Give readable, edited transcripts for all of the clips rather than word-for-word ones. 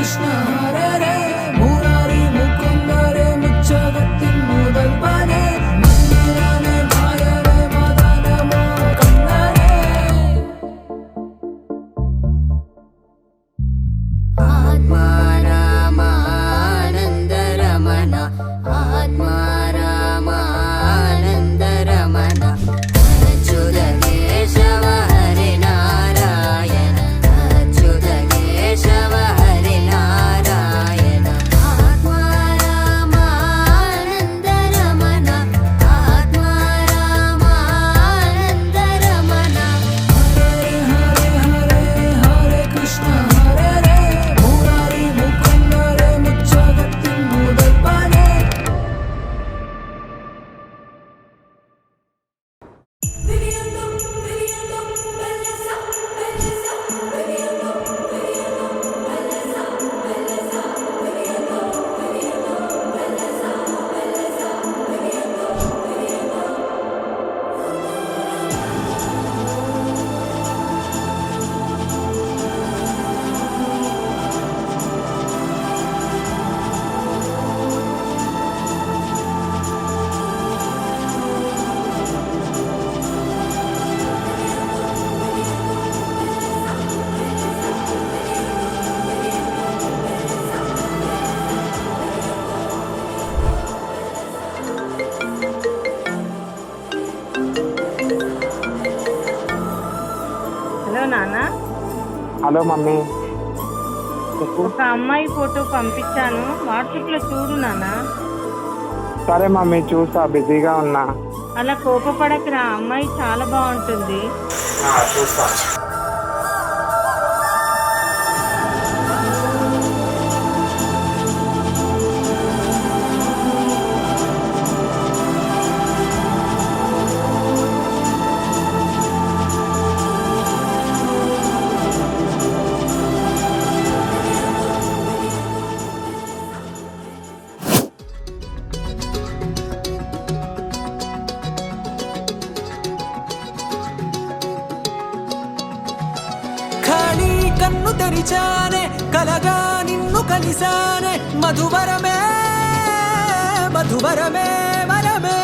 കൃഷ്ണ ഹരേ ഹരേ മുരാരി മുകുന്ദ രേ മുച്ചകത്തിൻ മുതൽവനേ മന്ദിരനേ മായവേ മദനമോ കണ്ണനേ ആത്മാരാമാനന്ദ രമണ ആത്മാരാമാനന്ദ രമണ അച്യുത കേശവ ഹരി നാരായണ അച്യുത കേശവ ഹരി നാരായണ ആത്മാരാമാനന്ദ രമണ ആത്മാരാമാനന്ദ രമണ ഹരേ ഹരേ ഹരേ ഹരേ കൃഷ്ണ ഹരേ ഹരേ മുരാരി മുകുന്ദ രേ മുച്ചകത്തിൻ മുതൽവനേ hello నాన్న, hello mummy చెప్పు. ఒక అమ్మాయి ఫోటో పంపించాను, వాట్సాప్లో చూడు నాన్న. సరే మమ్మీ చూస్తా, బిజీగా ఉన్నా. అలా కోపపడకరా, అమ్మాయి చాలా బాగుంటుంది. చూస్తా. ఖాళీ కన్ను తెరిచానే కలగా నిన్ను కలిసానే మధువరమే మధువరమే వరమే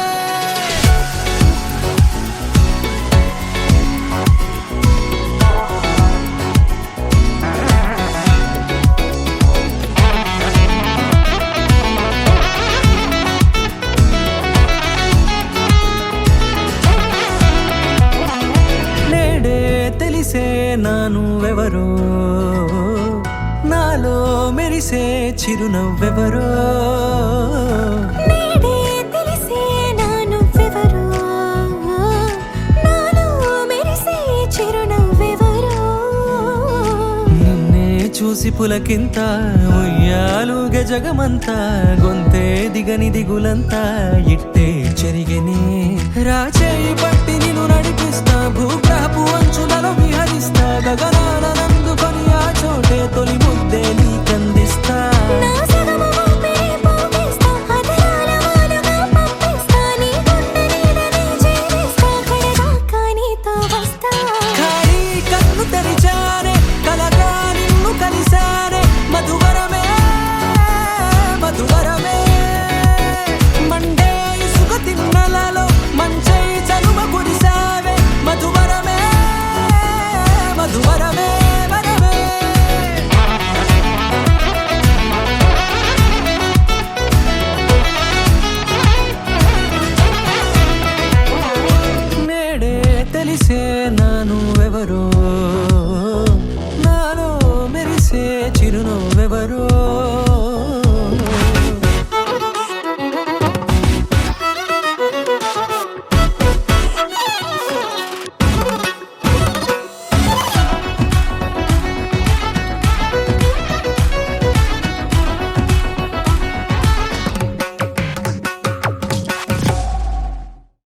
నేడే తెలిసే నానువెవరో నాలో మెరిసే చిరునవ్వెవరో నేడే తెలిసే నానువెవరో నాలో మెరిసే చిరునవ్వెవరో నిన్నే చూసి పులకింత ఉయ్యాలుగ జగమంతా గొంతే దిగని దిగులంతా ఇట్టే చెరిగెనే రాచేయి పట్టి నిన్ను నడిపిస్తా భూగ్రహపు అంచులలో విహరిస్తా గగనాల నందుకొని ఆ చోటే తొలి ముద్దే నీకందిస్తా నా సగము ఊపిరి పోగిస్తా అదరాల వాలుగా పంపిస్తా నీ గుండె నీడనే చేరిస్తా కడదాకా నీతో వస్తా ఖాళీ కన్ను తెరిచానే కలగా నిన్ను కలిసానే మధువరమే మధువరమే మండే ఇసుక తిన్నలలో మంచై చలువ కురిసావే మధువరమే మధువరమే వరమే నేడే తెలిసే నానువెవరో నాలో మెరిసే చిరునవ్వెవరో